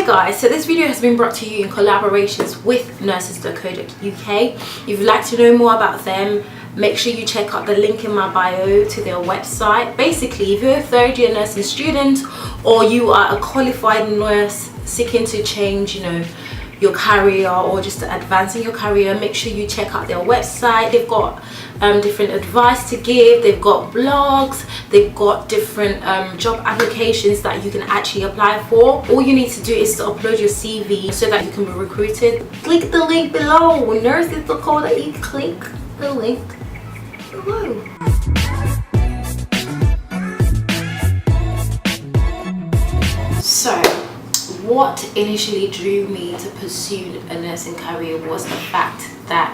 Hi guys, so this video has been brought to you in collaborations with nurses.co.uk. If you'd like to know more about them, make sure you check out the link in my bio to their website. Basically, if you're a third year nursing student or you are a qualified nurse seeking to change, your career or just advancing your career, make sure you check out their website. They've got different advice to give, they've got blogs, they've got different job applications that you can actually apply for. All you need to do is to upload your CV so that you can be recruited. Click the link below. Nurses.co.uk, click the link below. So what initially drew me to pursue a nursing career was the fact that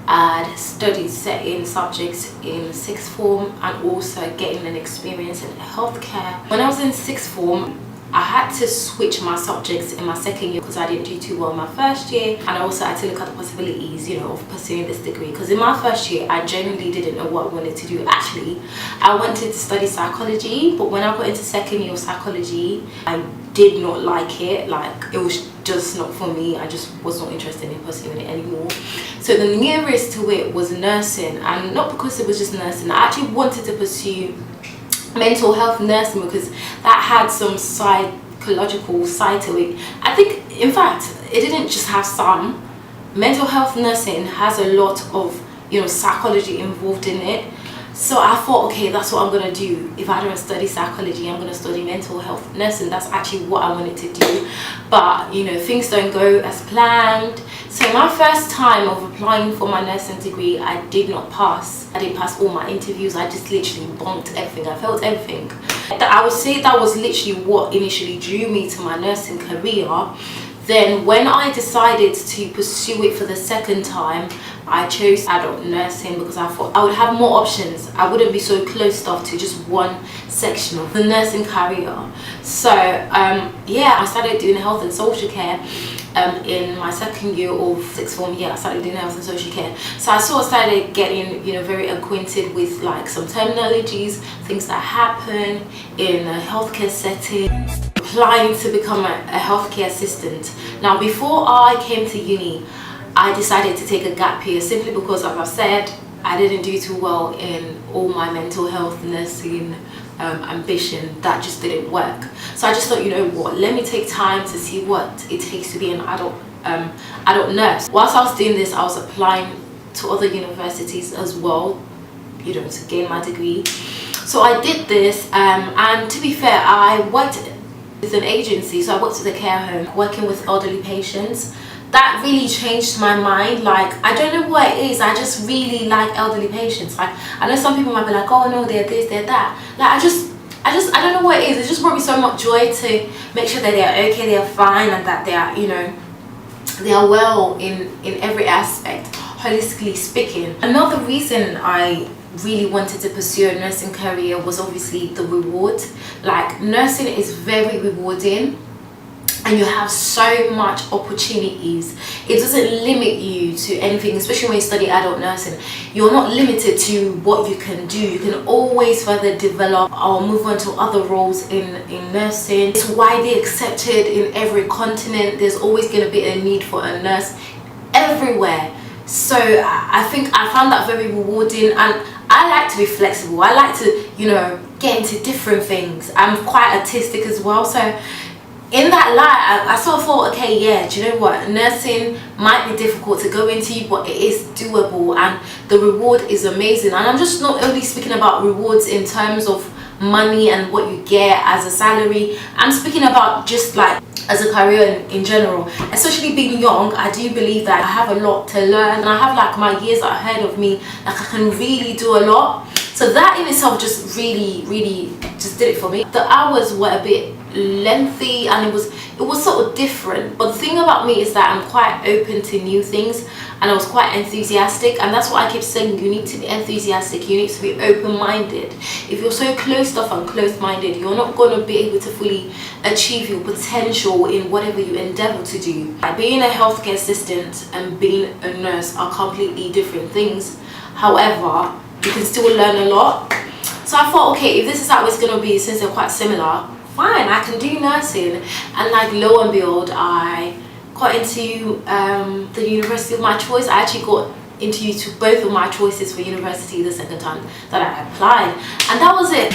I'd studied certain subjects in sixth form and also getting an experience in healthcare. When I was in sixth form, I had to switch my subjects in my second year because I didn't do too well in my first year, and I also had to look at the possibilities, of pursuing this degree, because in my first year I genuinely didn't know what I wanted to do. Actually, I wanted to study psychology, but when I got into second year of psychology, I did not like it. Like, it was just not for me. I just was not interested in pursuing it anymore. So the nearest to it was nursing, and not because it was just nursing. I actually wanted to pursue mental health nursing because that had some psychological side to it. I think, in fact, it didn't just have some. Mental health nursing has a lot of psychology involved in it. So I thought, okay, that's what I'm gonna do. If I don't study psychology, I'm gonna study mental health nursing. That's actually what I wanted to do, but things don't go as planned. So my first time of applying for my nursing degree, I did not pass. I didn't pass all my interviews. I just literally bunked everything. I failed everything. I would say that was literally what initially drew me to my nursing career. Then when I decided to pursue it for the second time, I chose adult nursing because I thought I would have more options. I wouldn't be so closed off to just one section of the nursing career. So yeah, I started doing health and social care in my second year of sixth form. I started doing health and social care. So I sort of started getting very acquainted with like some terminologies, things that happen in a healthcare setting. Applying to become a healthcare assistant. Now, before I came to uni, I decided to take a gap year simply because, as I said, I didn't do too well in all my mental health nursing ambition. That just didn't work. So I just thought, let me take time to see what it takes to be an adult nurse. Whilst I was doing this, I was applying to other universities as well, to gain my degree. So I did this, and to be fair, I worked with an agency. So I worked with a care home working with elderly patients. That really changed my mind. Like, I don't know what it is, I just really like elderly patients. Like, I know some people might be like, oh no, they're this, they're that. Like, I don't know what it is. It just brought me so much joy to make sure that they are okay, they are fine, and that they are, they are well in every aspect, holistically speaking. Another reason I really wanted to pursue a nursing career was obviously the reward. Like, nursing is very rewarding and you have so much opportunities. It doesn't limit you to anything, especially when you study adult nursing. You're not limited to what you can do. You can always further develop or move on to other roles in nursing. It's widely accepted in every continent. There's always going to be a need for a nurse everywhere. So I think I found that very rewarding, and I like to be flexible. I like to, get into different things. I'm quite artistic as well. So in that light, I sort of thought, okay, yeah, do you know what? Nursing might be difficult to go into, but it is doable and the reward is amazing. And I'm just not only speaking about rewards in terms of money and what you get as a salary. I'm speaking about just like as a career in general. Especially being young, I do believe that I have a lot to learn, and I have like my years ahead of me. Like, I can really do a lot. So that in itself just really just did it for me. The hours were a bit lengthy and it was sort of different, but the thing about me is that I'm quite open to new things, and I was quite enthusiastic, and that's what I keep saying. You need to be enthusiastic, you need to be open-minded. If you're so closed off and closed-minded, you're not going to be able to fully achieve your potential in whatever you endeavor to do. Like, being a healthcare assistant and being a nurse are completely different things. However, you can still learn a lot. So I thought, okay, if this is how it's going to be, since they're quite similar, fine, I can do nursing. And like lo and behold, I got into the university of my choice. I actually got into both of my choices for university the second time that I applied, and that was it.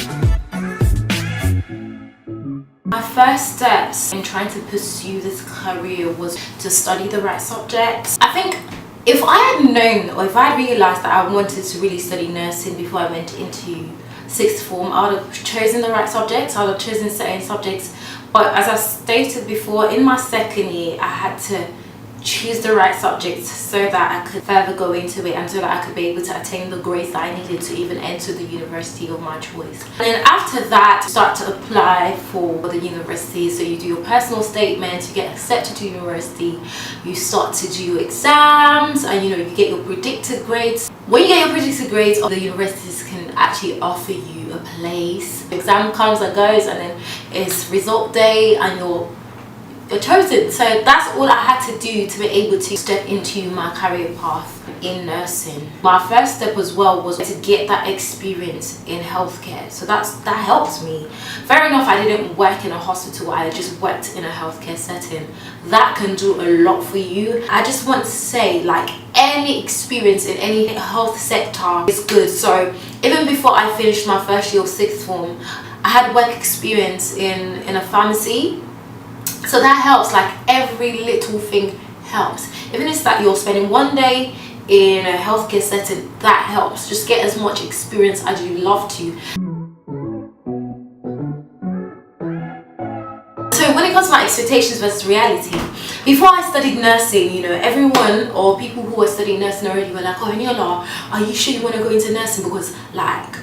My first steps in trying to pursue this career was to study the right subjects. I think if I had known, or if I had realised that I wanted to really study nursing before I went into sixth form, I would have chosen the right subjects. I would have chosen certain subjects. But as I stated before, in my second year, I had to choose the right subjects so that I could further go into it and so that I could be able to attain the grades that I needed to even enter the university of my choice. And then after that, start to apply for the university. So you do your personal statement, you get accepted to university, you start to do your exams, and you get your predicted grades. When you get your predicted grades, the universities can actually offer you a place. The exam comes and goes, and then it's result day and you're chosen. So that's all I had to do to be able to step into my career path in nursing. My first step as well was to get that experience in healthcare. So that helped me. Fair enough, I didn't work in a hospital, I just worked in a healthcare setting. That can do a lot for you. I just want to say, like, any experience in any health sector is good. So even before I finished my first year of sixth form, I had work experience in a pharmacy. So that helps. Like, every little thing helps. Even if it's that you're spending one day in a healthcare setting, that helps. Just get as much experience as you love to. So when it comes to my expectations versus reality, before I studied nursing, everyone or people who were studying nursing already were like, oh, Eniola, are you sure you want to go into nursing? Because like,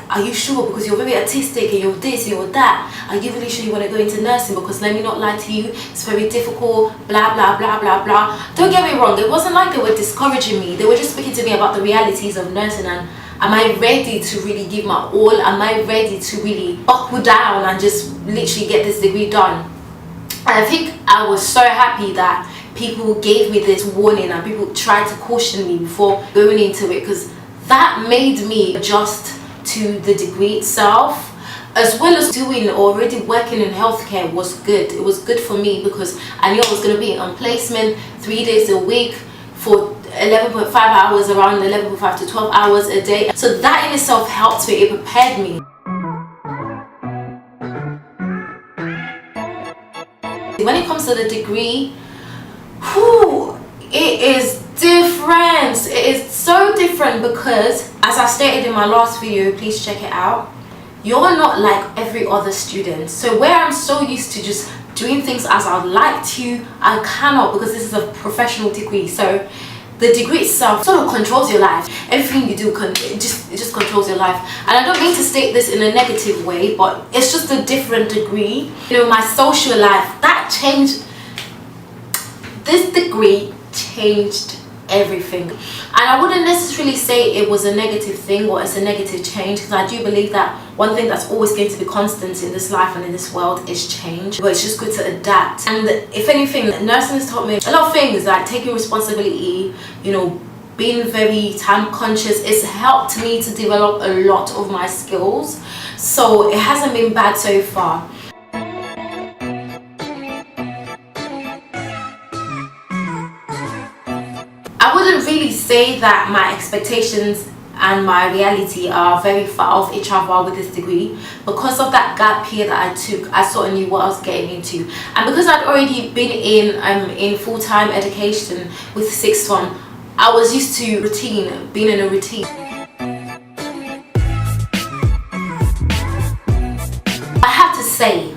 are you sure? Because you're very artistic and you're this, you're that. Are you really sure you want to go into nursing? Because let me not lie to you, it's very difficult, blah, blah, blah, blah, blah. Don't get me wrong, it wasn't like they were discouraging me. They were just speaking to me about the realities of nursing and am I ready to really give my all? Am I ready to really buckle down and just literally get this degree done? And I think I was so happy that people gave me this warning and people tried to caution me before going into it, because that made me adjust to the degree itself, as well as doing already working in healthcare was good. It was good for me because I knew I was going to be on placement 3 days a week for 11.5 hours, around 11.5 to 12 hours a day. So that in itself helped me, it prepared me. When it comes to the degree, it is different. It is so different because, as I stated in my last video, please check it out, you're not like every other student. So where I'm so used to just doing things as I'd like to, I cannot, because this is a professional degree. So the degree itself sort of controls your life. Everything you do, it just controls your life. And I don't mean to state this in a negative way, but it's just a different degree. My social life, that changed. This degree changed everything. And I wouldn't necessarily say it was a negative thing or it's a negative change, because I do believe that one thing that's always going to be constant in this life and in this world is change. But it's just good to adapt. And if anything, nursing has taught me a lot of things, like taking responsibility, being very time conscious. It's helped me to develop a lot of my skills. So it hasn't been bad so far. I wouldn't really say that my expectations and my reality are very far off each other with this degree. Because of that gap year that I took, I sort of knew what I was getting into. And because I'd already been in full-time education with sixth form, I was used to routine, being in a routine. I have to say,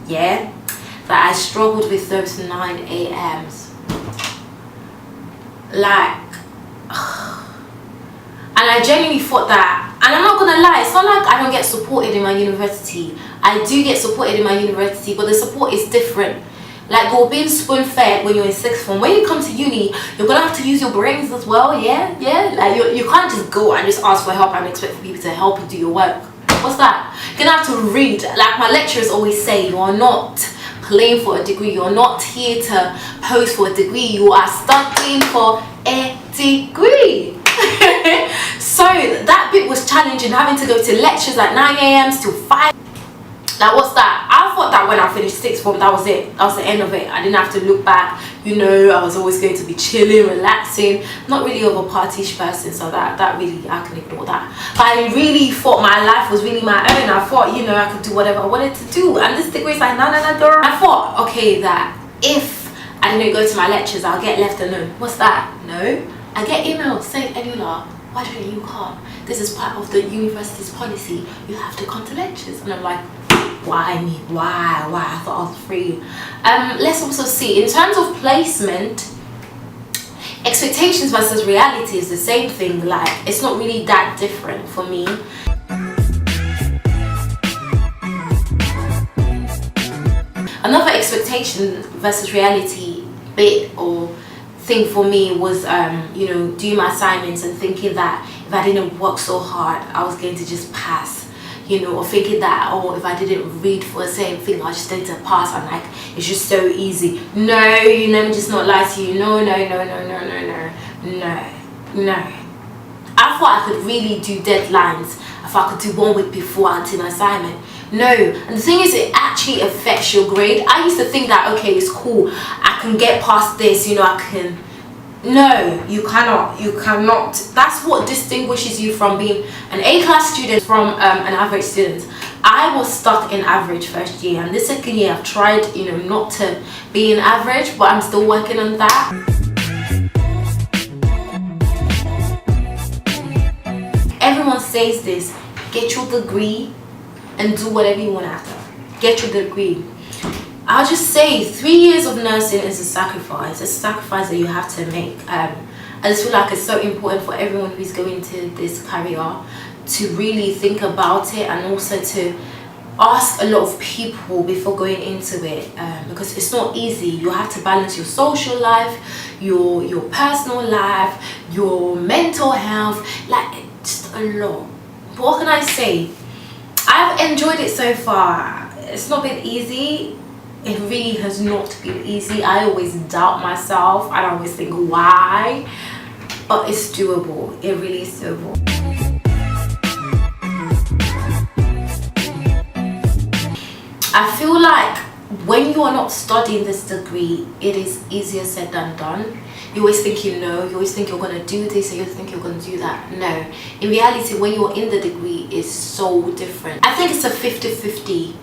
that I struggled with those 9 a.m.s. And I genuinely thought that, and I'm not gonna lie, it's not like I don't get supported in my university. I do get supported in my university, but the support is different. Like, you're being spoon-fed when you're in sixth form. When you come to uni, you're gonna have to use your brains as well. Like, you can't just go and just ask for help and expect for people to help you do your work. What's that? You're gonna have to read. Like my lecturers always say, you are not playing for a degree. You're not here to pose for a degree. You are studying for a degree. So that bit was challenging, having to go to lectures at 9 a.m. till 5. Like, what's that? I thought that when I finished sixth form, that was it. That was the end of it. I didn't have to look back. You know, I was always going to be chilling, relaxing. Not really of a partyish person, so that really, I can ignore that. But I really thought my life was really my own. I thought, you know, I could do whatever I wanted to do. And this degree is like, no, girl. I thought, okay, that if I didn't go to my lectures, I'll get left alone. What's that? No. I get emails saying, Eniola, why don't you come? This is part of the university's policy. You have to come to lectures. And I'm like, why me? Why? I thought I was free. Let's also see, in terms of placement, expectations versus reality is the same thing. Like, it's not really that different for me. Another expectation versus reality bit or thing for me was, you know, doing my assignments and thinking that if I didn't work so hard, I was going to just pass. You know, or thinking that, oh, if I didn't read for the same thing, I just need to pass. I'm like, it's just so easy. No, you let me just not lie to you. No. I thought I could really do deadlines. I thought I could do 1 week before I did my assignment. No, and the thing is, it actually affects your grade. I used to think that, okay, it's cool, I can get past this, you know, I can. No, you cannot. That's what distinguishes you from being an A-class student from an average student. I was stuck in average first year, and this second year I've tried, you know, not to be an average, but I'm still working on that. Everyone says this, get your degree and do whatever you want after. Get your degree. I'll just say 3 years of nursing is a sacrifice. It's a sacrifice that you have to make. I just feel like it's so important for everyone who's going into this career to really think about it, and also to ask a lot of people before going into it, because it's not easy. You have to balance your social life, your personal life, your mental health, like, it's just a lot. But what can I say? I've enjoyed it so far. It's not been easy. It really has not been easy. I always doubt myself. I always think, why? But it's doable. It really is doable. I feel like when you are not studying this degree, it is easier said than done. You always think you know, you always think you're going to do this, and you think you're going to do that. No. In reality, when you're in the degree, it's so different. I think it's a 50-50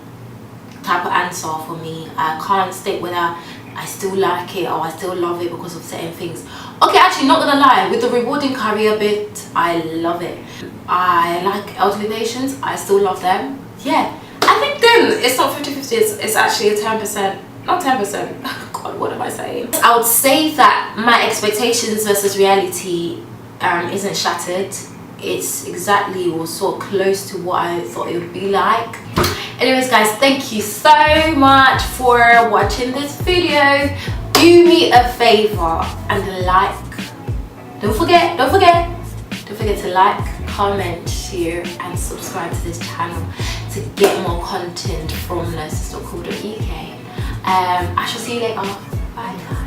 type of answer for me. I can't state whether I still like it or I still love it because of certain things. Okay, actually, not gonna lie, with the rewarding career bit, I love it. I like elderly patients, I still love them. Yeah, I think then it's not 50-50, it's actually a 10%, not 10%. God, what am I saying? I would say that my expectations versus reality isn't shattered. It's exactly or so close to what I thought it would be like. Anyways, guys, thank you so much for watching this video. Do me a favor and like. Don't forget to like, comment, share and subscribe to this channel to get more content from nurses.co.uk. I shall see you later. Bye guys.